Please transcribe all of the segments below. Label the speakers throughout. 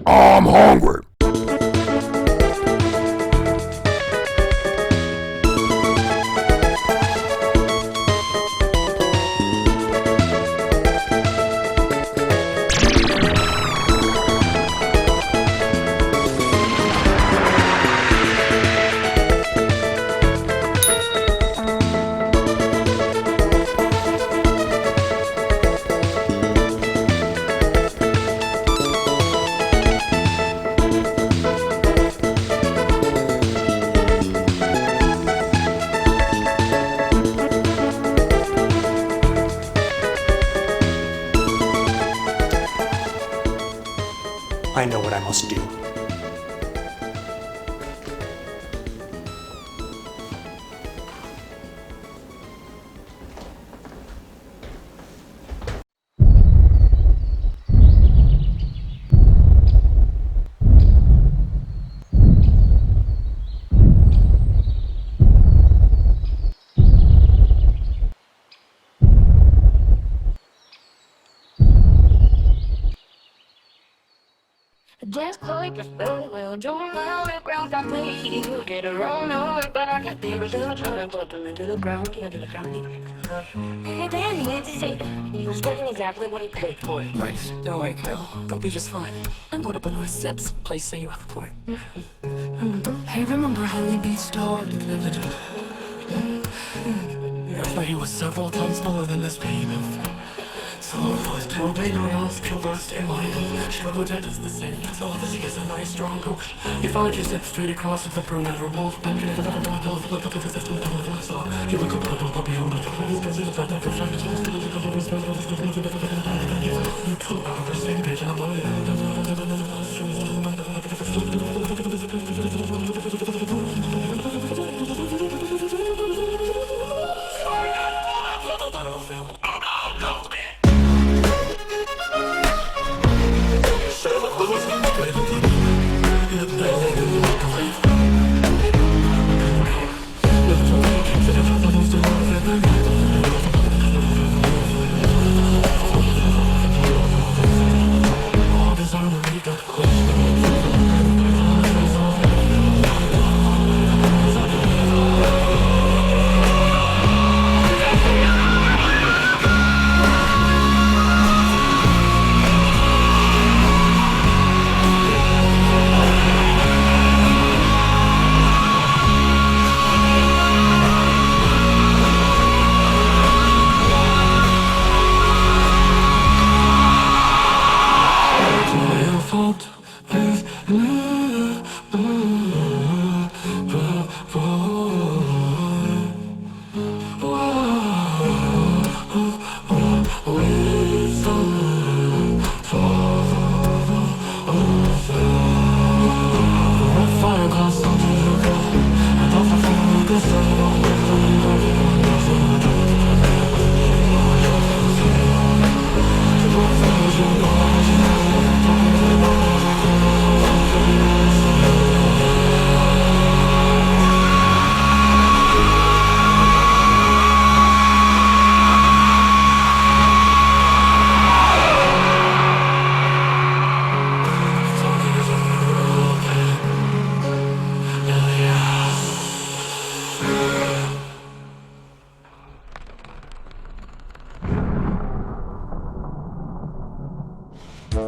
Speaker 1: I'm hungry.
Speaker 2: I know what I must do.
Speaker 3: Just like a spell, don't know the ground I made you get around over, but I got the result, trying to put them into the ground, into the ground. Hey, Dan, he had to say he was getting exactly what he paid for it.
Speaker 4: Right, don't worry, Kyle. They'll be just fine. I'm going up on our steps, place so you have a point. Hey, remember how we beat started? I thought he was several times smaller than this behemoth. So if I was to obey no else, kill us, stay alive. Struggle dead is the same. So this is a nice strong coach. You find your step straight across with the brunette or wolf. Then you never look up to the system with the saw. You look up to the puppy on the same page.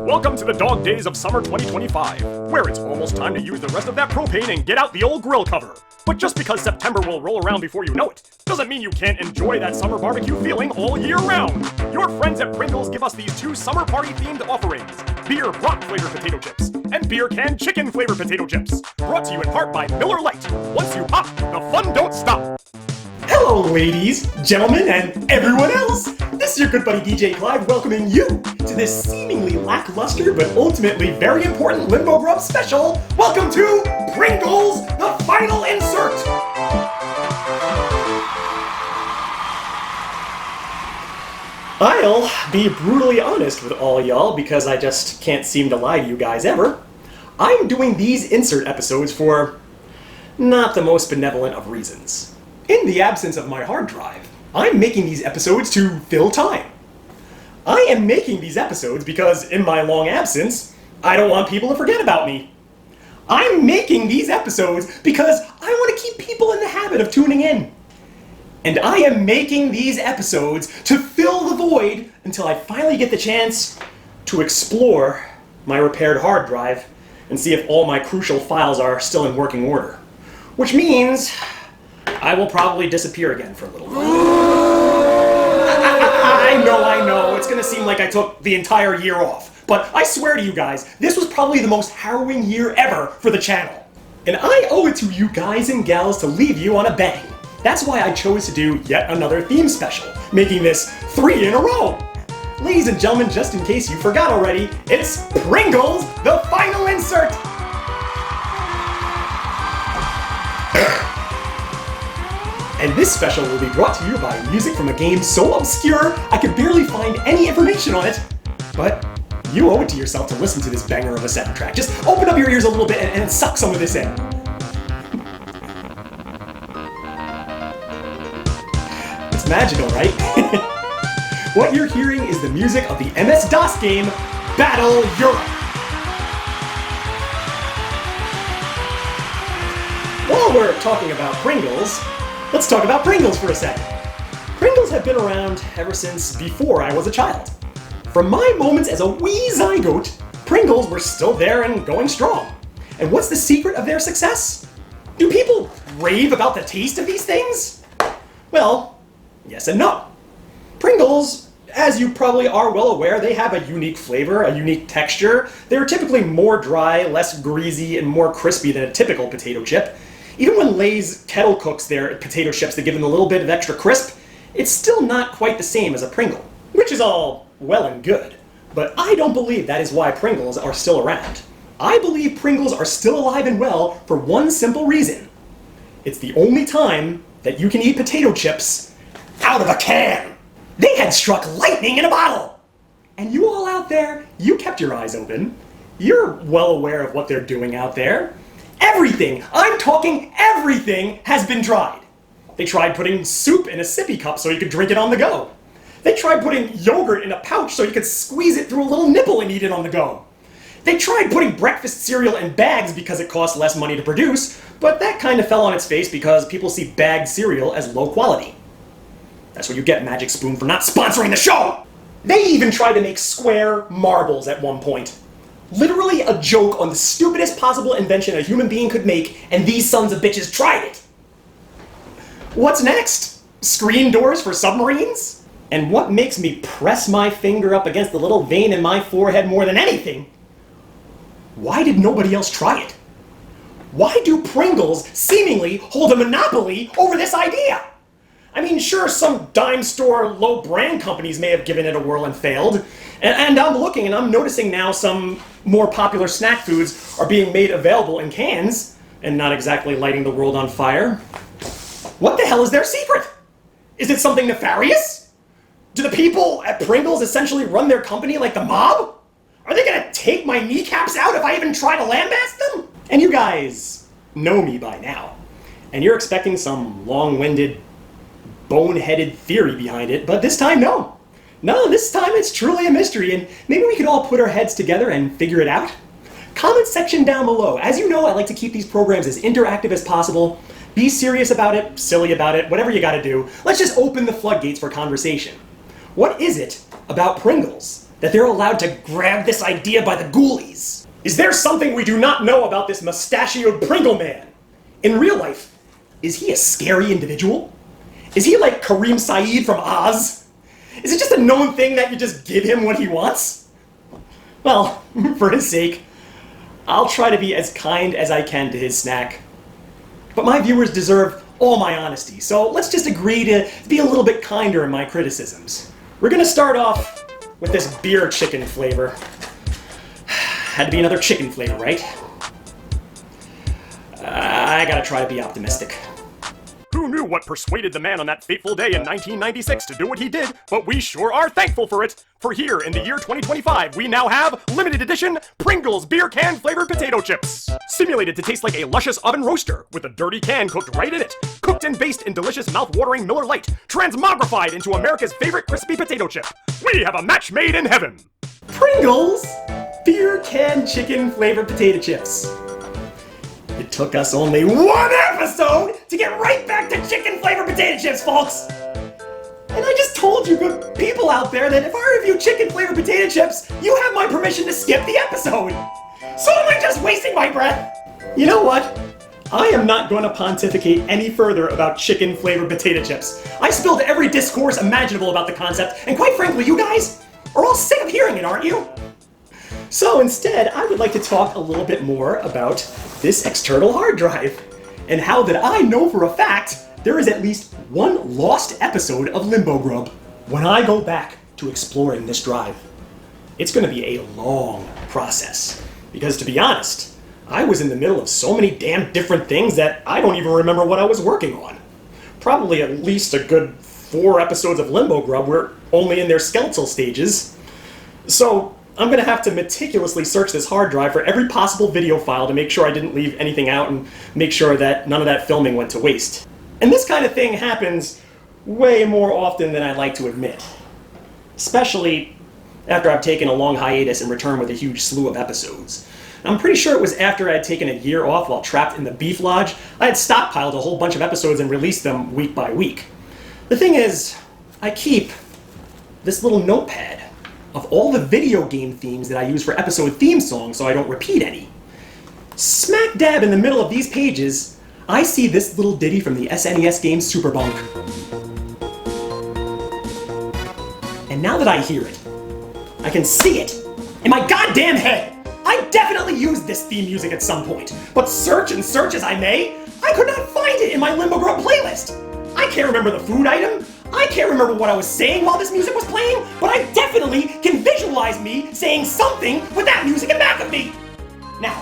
Speaker 1: Welcome to the dog days of summer 2025, where it's almost time to use the rest of that propane and get out the old grill cover. But just because September will roll around before you know it, doesn't mean you can't enjoy that summer barbecue feeling all year round. Your friends at Pringles give us these two summer party-themed offerings: beer brat flavored potato chips and beer can chicken flavored potato chips. Brought to you in part by Miller Lite. Once you pop, the fun don't stop.
Speaker 2: Hello, ladies, gentlemen, and everyone else! This is your good buddy DJ Clyde welcoming you to this seemingly lackluster but ultimately very important Limbo Grub special. Welcome to Pringles, the final insert! I'll be brutally honest with all y'all because I just can't seem to lie to you guys ever. I'm doing these insert episodes for not the most benevolent of reasons. In the absence of my hard drive, I'm making these episodes to fill time. I am making these episodes because, in my long absence, I don't want people to forget about me. I'm making these episodes because I want to keep people in the habit of tuning in. And I am making these episodes to fill the void until I finally get the chance to explore my repaired hard drive and see if all my crucial files are still in working order. Which means I will probably disappear again for a little while. I know, it's gonna seem like I took the entire year off. But I swear to you guys, this was probably the most harrowing year ever for the channel. And I owe it to you guys and gals to leave you on a bang. That's why I chose to do yet another theme special, making this 3 in a row. Ladies and gentlemen, just in case you forgot already, it's Pringles, the final insert! And this special will be brought to you by music from a game so obscure I could barely find any information on it. But you owe it to yourself to listen to this banger of a soundtrack. Just open up your ears a little bit and suck some of this in. It's magical, right? What you're hearing is the music of the MS-DOS game, Battle Europe. While we're talking about Pringles, let's talk about Pringles for a second. Pringles have been around ever since before I was a child. From my moments as a wee zygote, Pringles were still there and going strong. And what's the secret of their success? Do people rave about the taste of these things? Well, yes and no. Pringles, as you probably are well aware, they have a unique flavor, a unique texture. They're typically more dry, less greasy, and more crispy than a typical potato chip. Even when Lay's kettle cooks their potato chips to give them a little bit of extra crisp, it's still not quite the same as a Pringle, which is all well and good. But I don't believe that is why Pringles are still around. I believe Pringles are still alive and well for one simple reason. It's the only time that you can eat potato chips out of a can. They had struck lightning in a bottle. And you all out there, you kept your eyes open. You're well aware of what they're doing out there. Everything, I'm talking everything, has been tried. They tried putting soup in a sippy cup so you could drink it on the go. They tried putting yogurt in a pouch so you could squeeze it through a little nipple and eat it on the go. They tried putting breakfast cereal in bags because it costs less money to produce, but that kind of fell on its face because people see bagged cereal as low quality. That's what you get, Magic Spoon, for not sponsoring the show! They even tried to make square marbles at one point. Literally a joke on the stupidest possible invention a human being could make, and these sons of bitches tried it! What's next? Screen doors for submarines? And what makes me press my finger up against the little vein in my forehead more than anything? Why did nobody else try it? Why do Pringles seemingly hold a monopoly over this idea? I mean, sure, some dime store low brand companies may have given it a whirl and failed. And I'm looking and I'm noticing now some more popular snack foods are being made available in cans and not exactly lighting the world on fire. What the hell is their secret? Is it something nefarious? Do the people at Pringles essentially run their company like the mob? Are they gonna take my kneecaps out if I even try to lambaste them? And you guys know me by now. And you're expecting some long-winded, boneheaded theory behind it, but this time, no. No, this time it's truly a mystery, and maybe we could all put our heads together and figure it out. Comment section down below. As you know, I like to keep these programs as interactive as possible. Be serious about it, silly about it, whatever you gotta do. Let's just open the floodgates for conversation. What is it about Pringles that they're allowed to grab this idea by the ghoulies? Is there something we do not know about this mustachioed Pringle man? In real life, is he a scary individual? Is he like Kareem Saeed from Oz? Is it just a known thing that you just give him what he wants? Well, for his sake, I'll try to be as kind as I can to his snack. But my viewers deserve all my honesty, so let's just agree to be a little bit kinder in my criticisms. We're gonna start off with this beer chicken flavor. Had to be another chicken flavor, right? I gotta try to be optimistic.
Speaker 1: Who knew what persuaded the man on that fateful day in 1996 to do what he did, but we sure are thankful for it. For here in the year 2025, we now have limited edition Pringles beer can flavored potato chips. Simulated to taste like a luscious oven roaster with a dirty can cooked right in it. Cooked and based in delicious mouth-watering Miller Lite. Transmogrified into America's favorite crispy potato chip. We have a match made in heaven.
Speaker 2: Pringles? beer can chicken flavored potato chips. It took us only one episode to get right back to chicken flavored potato chips, folks! And I just told you good people out there that if I review chicken flavored potato chips, you have my permission to skip the episode! So am I just wasting my breath? You know what? I am not going to pontificate any further about chicken flavored potato chips. I spilled every discourse imaginable about the concept, and quite frankly, you guys are all sick of hearing it, aren't you? So instead, I would like to talk a little bit more about this external hard drive, and how that I know for a fact there is at least one lost episode of Limbo Grub when I go back to exploring this drive. It's going to be a long process, because to be honest, I was in the middle of so many damn different things that I don't even remember what I was working on. Probably at least a good 4 episodes of Limbo Grub were only in their skeletal stages. So I'm going to have to meticulously search this hard drive for every possible video file to make sure I didn't leave anything out and make sure that none of that filming went to waste. And this kind of thing happens way more often than I'd like to admit. Especially after I've taken a long hiatus and returned with a huge slew of episodes. I'm pretty sure it was after I had taken a year off while trapped in the Beef Lodge, I had stockpiled a whole bunch of episodes and released them week by week. The thing is, I keep this little notepad of all the video game themes that I use for episode theme songs so I don't repeat any. Smack dab in the middle of these pages, I see this little ditty from the SNES game Superbunk. And now that I hear it, I can see it in my goddamn head! I definitely used this theme music at some point, but search and search as I may, I could not find it in my Limbo Grub playlist! I can't remember the food item, I can't remember what I was saying while this music was playing, but I definitely can visualize me saying something with that music in back of me! Now,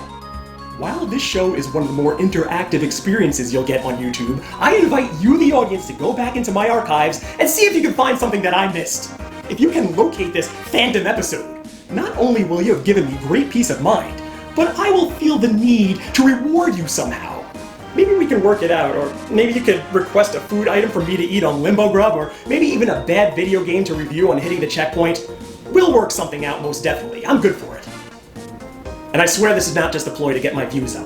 Speaker 2: while this show is one of the more interactive experiences you'll get on YouTube, I invite you, the audience, to go back into my archives and see if you can find something that I missed. If you can locate this fandom episode, not only will you have given me great peace of mind, but I will feel the need to reward you somehow. Maybe we can work it out, or maybe you could request a food item for me to eat on Limbo Grub, or maybe even a bad video game to review on hitting the checkpoint. We'll work something out, most definitely. I'm good for it. And I swear this is not just a ploy to get my views up.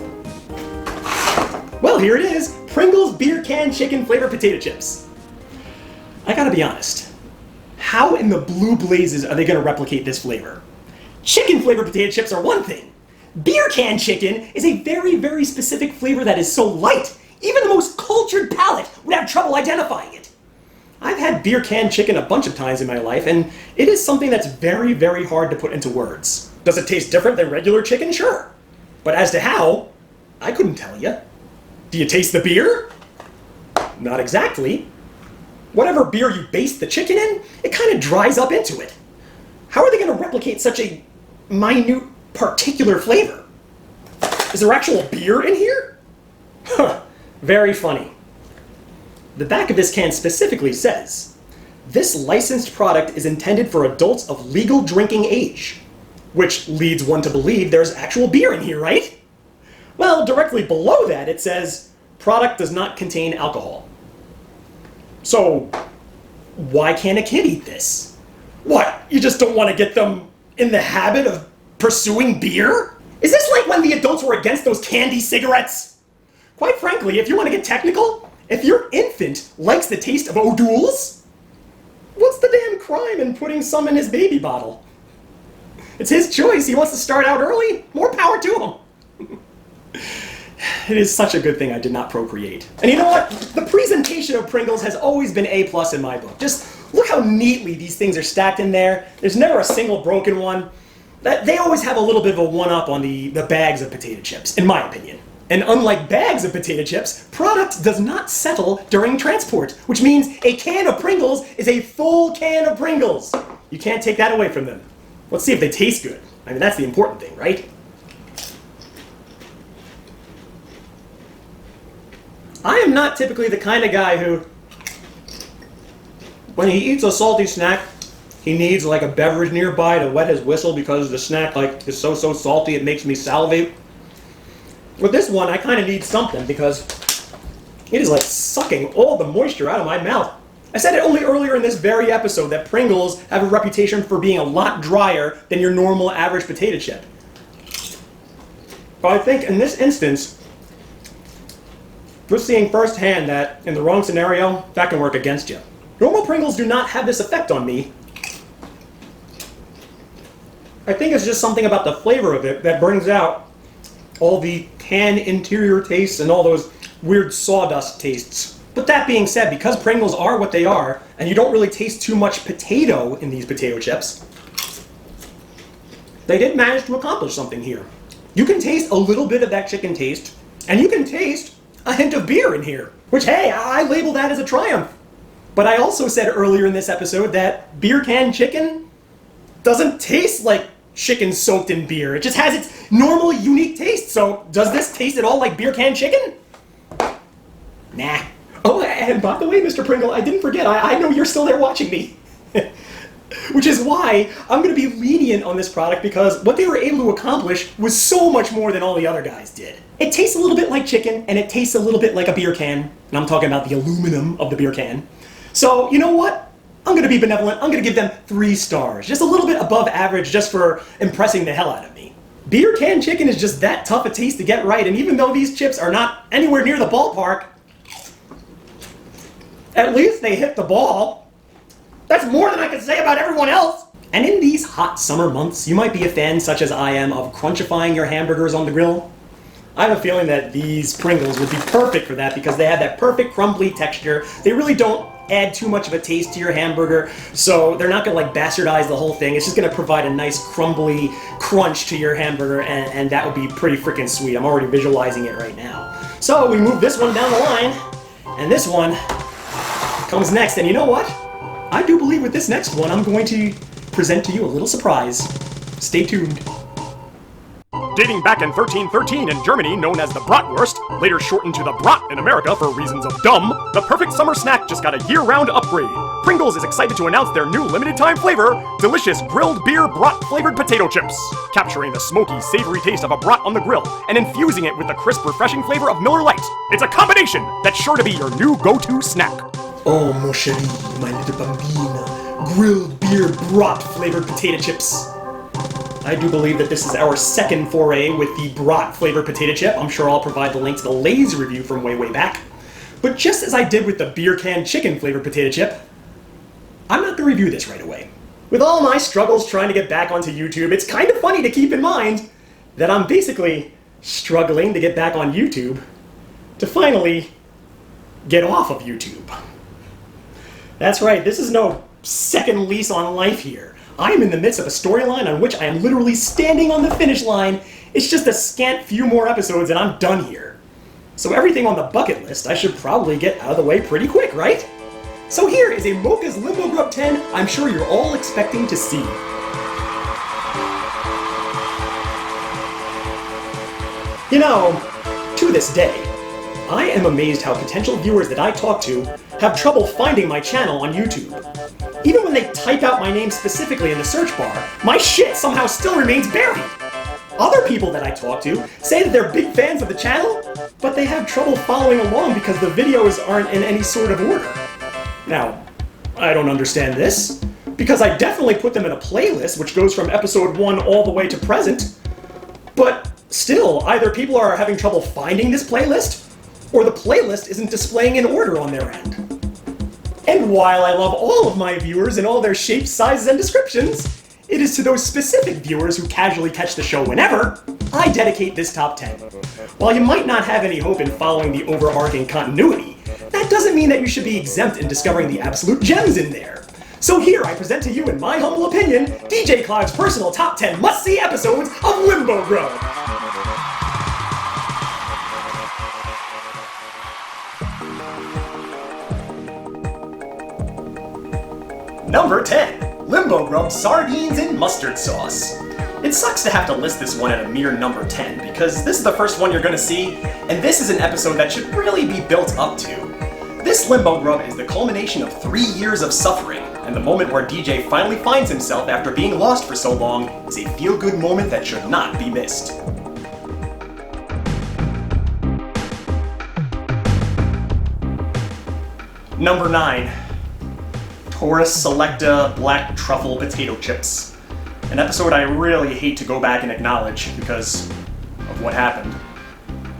Speaker 2: Well, here it is, Pringles beer can chicken flavored potato chips. I gotta be honest, how in the blue blazes are they gonna replicate this flavor? Chicken flavored potato chips are one thing. Beer can chicken is a very, very specific flavor that is so light, even the most cultured palate would have trouble identifying it. I've had beer can chicken a bunch of times in my life, and it is something that's very, very hard to put into words. Does it taste different than regular chicken? Sure. But as to how, I couldn't tell you. Do you taste the beer? Not exactly. Whatever beer you baste the chicken in, it kind of dries up into it. How are they going to replicate such a minute, particular flavor? Is there actual beer in here? Huh, very funny. The back of this can specifically says, "This licensed product is intended for adults of legal drinking age," which leads one to believe there's actual beer in here, right? Well, directly below that it says, "Product does not contain alcohol." So, why can't a kid eat this? What, you just don't want to get them in the habit of pursuing beer? Is this like when the adults were against those candy cigarettes? Quite frankly, if you want to get technical, if your infant likes the taste of O'Doul's, what's the damn crime in putting some in his baby bottle? It's his choice. He wants to start out early. More power to him. It is such a good thing I did not procreate. And you know what? The presentation of Pringles has always been A+ in my book. Just look how neatly these things are stacked in there. There's never a single broken one. They always have a little bit of a one-up on the bags of potato chips, in my opinion. And unlike bags of potato chips, product does not settle during transport, which means a can of Pringles is a full can of Pringles. You can't take that away from them. Let's see if they taste good. I mean, that's the important thing, right? I am not typically the kind of guy who, when he eats a salty snack, he needs like a beverage nearby to wet his whistle because the snack is so salty it makes me salivate. With this one, I kind of need something because it is like sucking all the moisture out of my mouth. I said it only earlier in this very episode that Pringles have a reputation for being a lot drier than your normal average potato chip. But I think in this instance, we're seeing firsthand that in the wrong scenario, that can work against you. Normal Pringles do not have this effect on me. I think it's just something about the flavor of it that brings out all the tan interior tastes and all those weird sawdust tastes. But that being said, because Pringles are what they are, and you don't really taste too much potato in these potato chips, they did manage to accomplish something here. You can taste a little bit of that chicken taste, and you can taste a hint of beer in here, which, hey, I label that as a triumph. But I also said earlier in this episode that beer can chicken doesn't taste like chicken soaked in beer. It just has its normal, unique taste. So does this taste at all like beer can chicken? Nah. Oh, and by the way, Mr. Pringle, I didn't forget. I know you're still there watching me. Which is why I'm going to be lenient on this product, because what they were able to accomplish was so much more than all the other guys did. It tastes a little bit like chicken, and it tastes a little bit like a beer can. And I'm talking about the aluminum of the beer can. So, you know what? I'm going to be benevolent. I'm going to give them 3 stars. Just a little bit above average, just for impressing the hell out of me. Beer can chicken is just that tough a taste to get right, and even though these chips are not anywhere near the ballpark, at least they hit the ball. That's more than I can say about everyone else. And in these hot summer months, you might be a fan, such as I am, of crunchifying your hamburgers on the grill. I have a feeling that these Pringles would be perfect for that because they have that perfect crumbly texture. They really don't add too much of a taste to your hamburger, so they're not gonna like bastardize the whole thing. It's just gonna provide a nice crumbly crunch to your hamburger, and that would be pretty freaking sweet. I'm already visualizing it right now. So we move this one down the line, and this one comes next, and you know what? I do believe with this next one, I'm going to present to you a little surprise. Stay tuned.
Speaker 1: Dating back in 1313 in Germany, known as the Bratwurst, later shortened to the Brat in America for reasons of dumb, the perfect summer snack just got a year-round upgrade. Pringles is excited to announce their new limited-time flavor, delicious grilled beer brat-flavored potato chips, capturing the smoky, savory taste of a brat on the grill and infusing it with the crisp, refreshing flavor of Miller Lite. It's a combination that's sure to be your new go-to snack.
Speaker 2: Oh, mon chéri, my little bambina, grilled beer brat-flavored potato chips. I do believe that this is our second foray with the brat-flavored potato chip. I'm sure I'll provide the link to the Lay's review from way back. But just as I did with the beer can chicken-flavored potato chip, I'm not going to review this right away. With all my struggles trying to get back onto YouTube, it's kind of funny to keep in mind that I'm basically struggling to get back on YouTube to finally get off of YouTube. That's right, this is no second lease on life here. I am in the midst of a storyline on which I am literally standing on the finish line. It's just a scant few more episodes and I'm done here. So everything on the bucket list I should probably get out of the way pretty quick, right? So here is a Mocha's Limbo Grub 10 I'm sure you're all expecting to see. You know, to this day, I am amazed how potential viewers that I talk to have trouble finding my channel on YouTube. Even when they type out my name specifically in the search bar, my shit somehow still remains buried. Other people that I talk to say that they're big fans of the channel, but they have trouble following along because the videos aren't in any sort of order. Now, I don't understand this, because I definitely put them in a playlist which goes from episode 1 all the way to present, but still, either people are having trouble finding this playlist, or the playlist isn't displaying in order on their end. And while I love all of my viewers in all their shapes, sizes, and descriptions, it is to those specific viewers who casually catch the show whenever I dedicate this top 10. While you might not have any hope in following the overarching continuity, that doesn't mean that you should be exempt in discovering the absolute gems in there. So here I present to you, in my humble opinion, DJ Clive's personal top 10 must-see episodes of Limbo Grub. Number 10, Limbo Grub Sardines in Mustard Sauce. It sucks to have to list this one at a mere number 10, because this is the first one you're going to see, and this is an episode that should really be built up to. This Limbo Grub is the culmination of 3 years of suffering, and the moment where DJ finally finds himself after being lost for so long is a feel-good moment that should not be missed. Number 9. Taurus Selecta Black Truffle Potato Chips. An episode I really hate to go back and acknowledge because of what happened.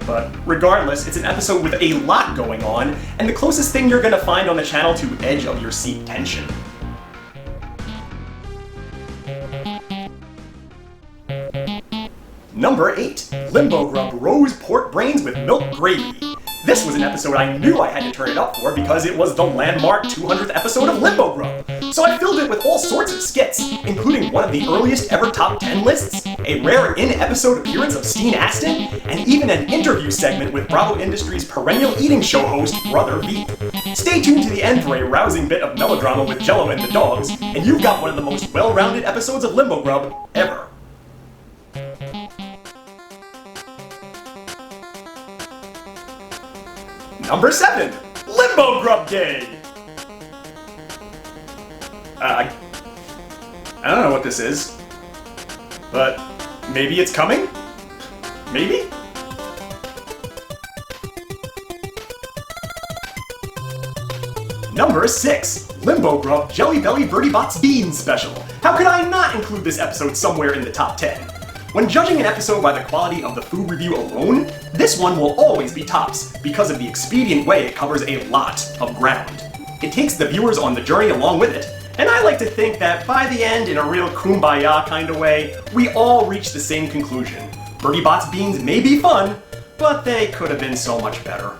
Speaker 2: But regardless, it's an episode with a lot going on, and the closest thing you're gonna find on the channel to edge of your seat tension. Number 8, Limbo Grub Rose Pork Brains with Milk Gravy. This was an episode I knew I had to turn it up for because it was the landmark 200th episode of Limbo Grub. So I filled it with all sorts of skits, including one of the earliest ever top 10 lists, a rare in-episode appearance of Steen Aston, and even an interview segment with Bravo Industries' perennial eating show host, Brother Veep. Stay tuned to the end for a rousing bit of melodrama with Jello and the dogs, and you've got one of the most well-rounded episodes of Limbo Grub ever. Number 7, Limbo Grub Day! I don't know what this is, but maybe it's coming? Maybe? Number 6, Limbo Grub Jelly Belly Birdie Bots Beans Special. How could I not include this episode somewhere in the top 10? When judging an episode by the quality of the food review alone, this one will always be tops because of the expedient way it covers a lot of ground. It takes the viewers on the journey along with it, and I like to think that by the end, in a real kumbaya kind of way, we all reach the same conclusion. Birdie Bots beans may be fun, but they could have been so much better.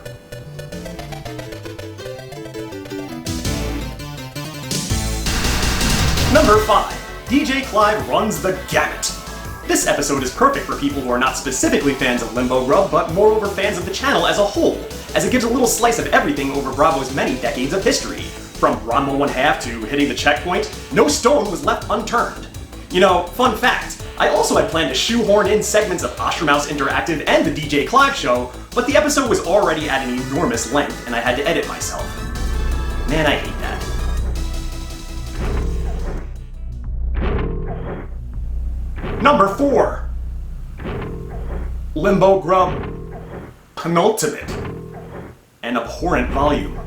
Speaker 2: Number 5, DJ Clive Runs the Gamut. This episode is perfect for people who are not specifically fans of Limbo Grub, but moreover fans of the channel as a whole, as it gives a little slice of everything over Bravo's many decades of history. From Ranma 1/2 to hitting the checkpoint, no stone was left unturned. You know, fun fact, I also had planned to shoehorn in segments of Ostermouse Interactive and the DJ Clive Show, but the episode was already at an enormous length and I had to edit myself. Man, I hate that. Number 4, Limbo Grub Penultimate, an abhorrent volume.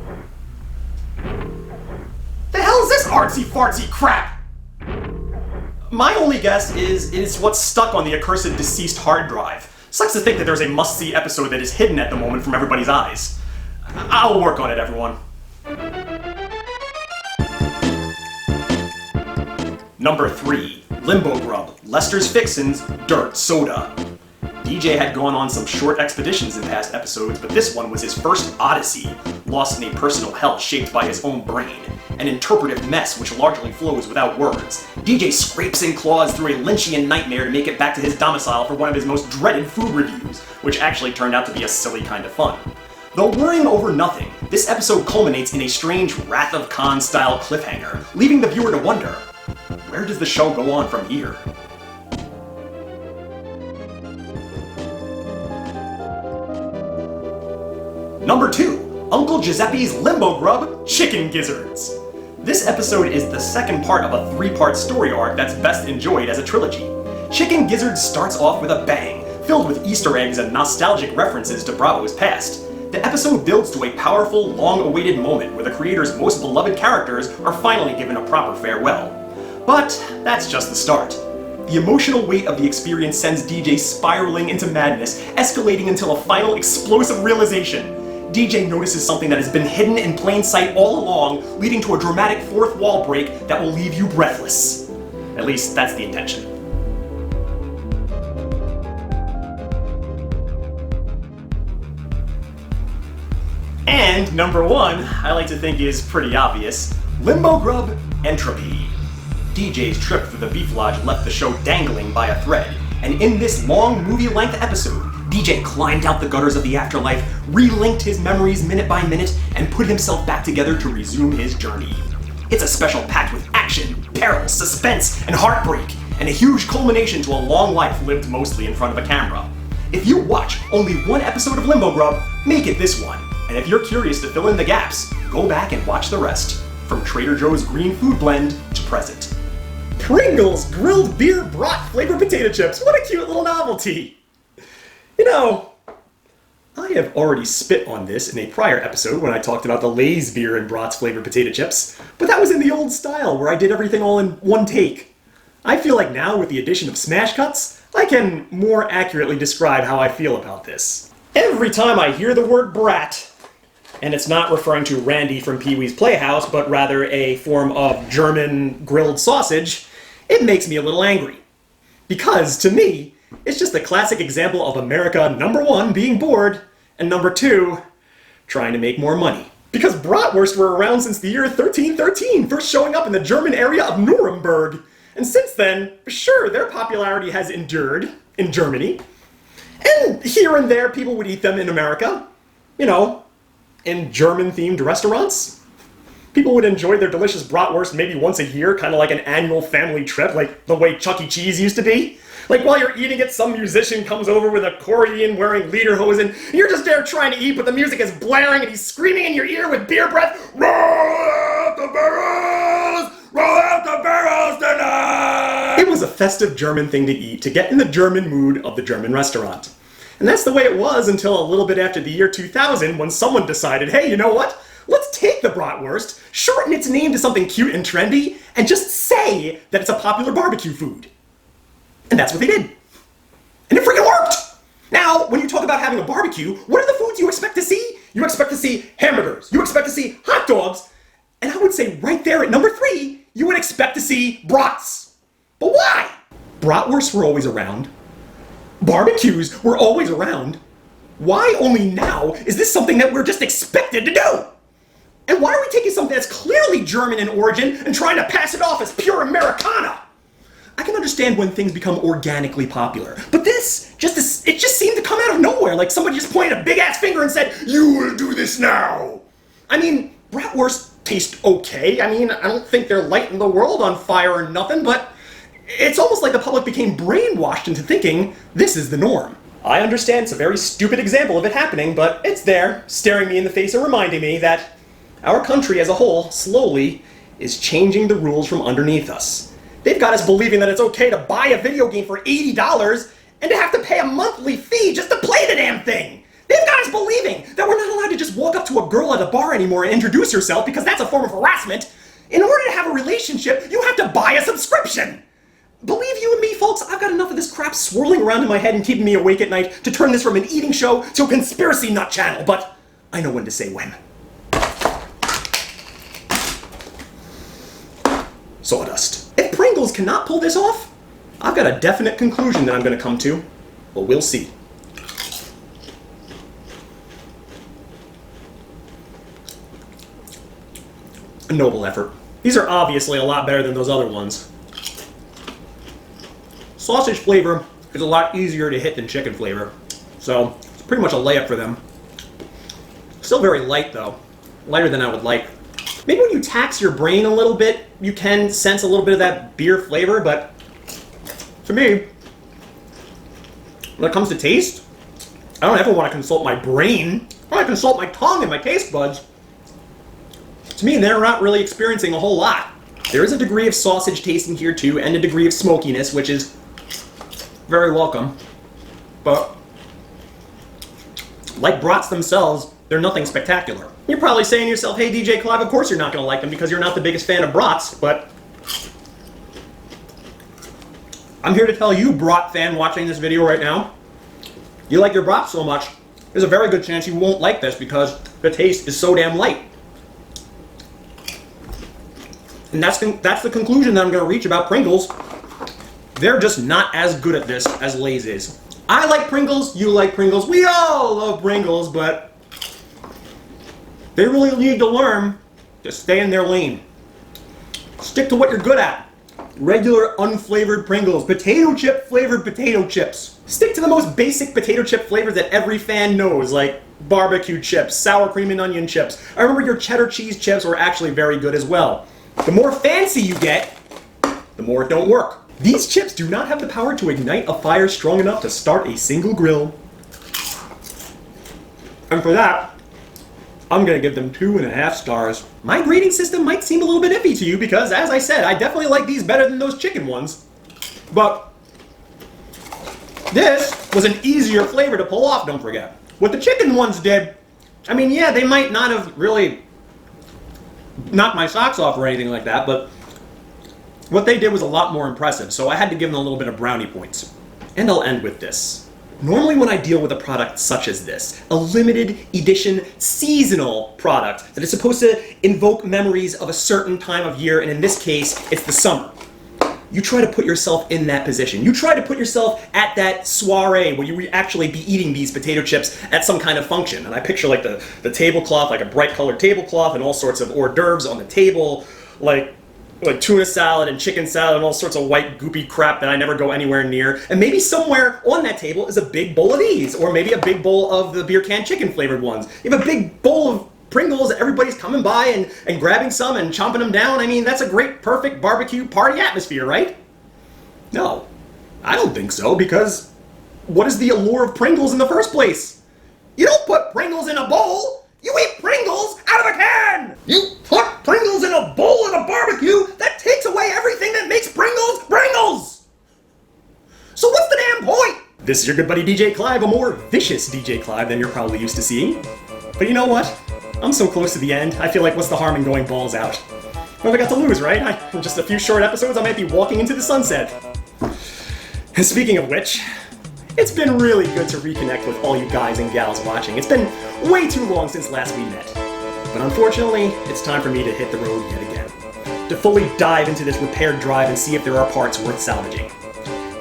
Speaker 2: The hell is this artsy-fartsy crap? My only guess is it's what's stuck on the accursed deceased hard drive. Sucks to think that there's a must-see episode that is hidden at the moment from everybody's eyes. I'll work on it, everyone. Number 3, Limbo Grub, Lester's Fixins, Dirt Soda. DJ had gone on some short expeditions in past episodes, but this one was his first odyssey, lost in a personal hell shaped by his own brain, an interpretive mess which largely flows without words. DJ scrapes and claws through a Lynchian nightmare to make it back to his domicile for one of his most dreaded food reviews, which actually turned out to be a silly kind of fun. Though worrying over nothing, this episode culminates in a strange Wrath of Khan style cliffhanger, leaving the viewer to wonder, where does the show go on from here? Number 2, Uncle Giuseppe's Limbo Grub Chicken Gizzards. This episode is the second part of a 3-part story arc that's best enjoyed as a trilogy. Chicken Gizzards starts off with a bang, filled with Easter eggs and nostalgic references to Bravo's past. The episode builds to a powerful, long-awaited moment where the creator's most beloved characters are finally given a proper farewell. But that's just the start. The emotional weight of the experience sends DJ spiraling into madness, escalating until a final explosive realization. DJ notices something that has been hidden in plain sight all along, leading to a dramatic fourth wall break that will leave you breathless. At least, that's the intention. And number 1, I like to think is pretty obvious, Limbo Grub Entropy. DJ's trip through the Beef Lodge left the show dangling by a thread, and in this long movie-length episode, DJ climbed out the gutters of the afterlife, relinked his memories minute by minute, and put himself back together to resume his journey. It's a special packed with action, peril, suspense, and heartbreak, and a huge culmination to a long life lived mostly in front of a camera. If you watch only one episode of Limbo Grub, make it this one, and if you're curious to fill in the gaps, go back and watch the rest, from Trader Joe's green food blend to present. Pringles grilled beer brat flavored potato chips. What a cute little novelty. You know, I I have already spit on this in a prior episode when I talked about the Lay's beer and brats flavored potato chips, but that was in the old style where I did everything all in one take. I feel like now with the addition of smash cuts, I can more accurately describe how I feel about this. Every time I hear the word brat, and it's not referring to Randy from Pee-wee's Playhouse, but rather a form of German grilled sausage, it makes me a little angry. Because, to me, it's just a classic example of America, number one, being bored, and number two, trying to make more money. Because bratwurst were around since the year 1313, first showing up in the German area of Nuremberg. And since then, sure, their popularity has endured in Germany. And here and there, people would eat them in America. You know, in German-themed restaurants. People would enjoy their delicious bratwurst maybe once a year, kind of like an annual family trip, like the way Chuck E. Cheese used to be. Like while you're eating it, some musician comes over with an accordion wearing lederhosen, and you're just there trying to eat, but the music is blaring and he's screaming in your ear with beer breath, "Roll out the barrels! Roll out the barrels tonight!" It was a festive German thing to eat, to get in the German mood of the German restaurant. And that's the way it was until a little bit after the year 2000 when someone decided, hey, you know what? Let's take the bratwurst, shorten its name to something cute and trendy, and just say that it's a popular barbecue food. And that's what they did. And it freaking worked! Now, when you talk about having a barbecue, what are the foods you expect to see? You expect to see hamburgers. You expect to see hot dogs. And I would say right there at number 3, you would expect to see brats. But why? Bratwursts were always around. Barbecues were always around. Why only now is this something that we're just expected to do? And why are we taking something that's clearly German in origin and trying to pass it off as pure Americana? I can understand when things become organically popular, but this it just seemed to come out of nowhere, like somebody just pointed a big-ass finger and said, "You will do this now!" I mean, bratwursts taste okay. I mean, I don't think they're lighting the world on fire or nothing, but it's almost like the public became brainwashed into thinking this is the norm. I understand it's a very stupid example of it happening, but it's there, staring me in the face and reminding me that our country as a whole, slowly, is changing the rules from underneath us. They've got us believing that it's okay to buy a video game for $80 and to have to pay a monthly fee just to play the damn thing. They've got us believing that we're not allowed to just walk up to a girl at a bar anymore and introduce yourself because that's a form of harassment. In order to have a relationship, you have to buy a subscription. Believe you and me, folks, I've got enough of this crap swirling around in my head and keeping me awake at night to turn this from an eating show to a conspiracy nut channel, but I know when to say when. Sawdust. If Pringles cannot pull this off, I've got a definite conclusion that I'm going to come to, but we'll see. A noble effort. These are obviously a lot better than those other ones. Sausage flavor is a lot easier to hit than chicken flavor, so it's pretty much a layup for them. Still very light though, lighter than I would like. Maybe when you tax your brain a little bit, you can sense a little bit of that beer flavor, but to me, when it comes to taste, I don't ever want to consult my brain. I want to consult my tongue and my taste buds. To me, they're not really experiencing a whole lot. There is a degree of sausage taste in here too, and a degree of smokiness, which is very welcome. But like brats themselves, they're nothing spectacular. You're probably saying to yourself, hey DJ Clive, of course you're not going to like them because you're not the biggest fan of brats, but I'm here to tell you, brat fan watching this video right now, you like your brats so much, there's a very good chance you won't like this because the taste is so damn light. And that's the conclusion that I'm going to reach about Pringles. They're just not as good at this as Lay's is. I like Pringles, you like Pringles, we all love Pringles, but they really need to learn to stay in their lane. Stick to what you're good at. Regular unflavored Pringles, potato chip flavored potato chips. Stick to the most basic potato chip flavors that every fan knows, like barbecue chips, sour cream and onion chips. I remember your cheddar cheese chips were actually very good as well. The more fancy you get, the more it don't work. These chips do not have the power to ignite a fire strong enough to start a single grill. And for that, I'm gonna give them 2.5 stars. My grading system might seem a little bit iffy to you because, as I said, I definitely like these better than those chicken ones. But this was an easier flavor to pull off, don't forget. What the chicken ones did, I mean, yeah, they might not have really knocked my socks off or anything like that, but what they did was a lot more impressive, so I had to give them a little bit of brownie points. And I'll end with this. Normally when I deal with a product such as this, a limited edition seasonal product that is supposed to invoke memories of a certain time of year, and in this case, it's the summer. You try to put yourself in that position. You try to put yourself at that soiree where you would actually be eating these potato chips at some kind of function. And I picture like the tablecloth, like a bright colored tablecloth and all sorts of hors d'oeuvres on the table, like tuna salad and chicken salad and all sorts of white goopy crap that I never go anywhere near. And maybe somewhere on that table is a big bowl of these, or maybe a big bowl of the beer can chicken flavored ones. You have a big bowl of Pringles, everybody's coming by and grabbing some and chomping them down. I mean, that's a great, perfect barbecue party atmosphere, right? No, I don't think so, because what is the allure of Pringles in the first place? You don't put Pringles in a bowl! You eat Pringles out of a can! You put Pringles in a bowl at a barbecue, that takes away everything that makes Pringles, Pringles! So what's the damn point? This is your good buddy DJ Clive, a more vicious DJ Clive than you're probably used to seeing. But you know what? I'm so close to the end, I feel like what's the harm in going balls out? What have I got to lose, right? In just a few short episodes, I might be walking into the sunset. And speaking of which, it's been really good to reconnect with all you guys and gals watching. It's been way too long since last we met. But unfortunately, it's time for me to hit the road yet again. To fully dive into this repaired drive and see if there are parts worth salvaging.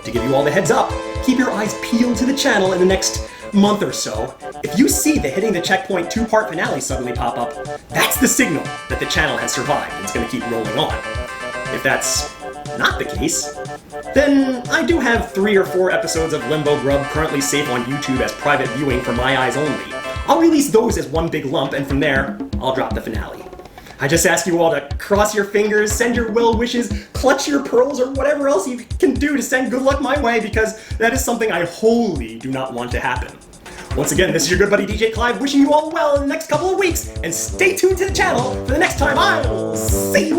Speaker 2: To give you all the heads up, keep your eyes peeled to the channel in the next month or so. If you see the Hitting the Checkpoint 2-part finale suddenly pop up, that's the signal that the channel has survived and it's going to keep rolling on. If that's not the case, then I do have 3 or 4 episodes of Limbo Grub currently safe on YouTube as private viewing for my eyes only. I'll release those as one big lump, and from there, I'll drop the finale. I just ask you all to cross your fingers, send your well wishes, clutch your pearls, or whatever else you can do to send good luck my way, because that is something I wholly do not want to happen. Once again, this is your good buddy DJ Clive wishing you all well in the next couple of weeks, and stay tuned to the channel for the next time I'll see you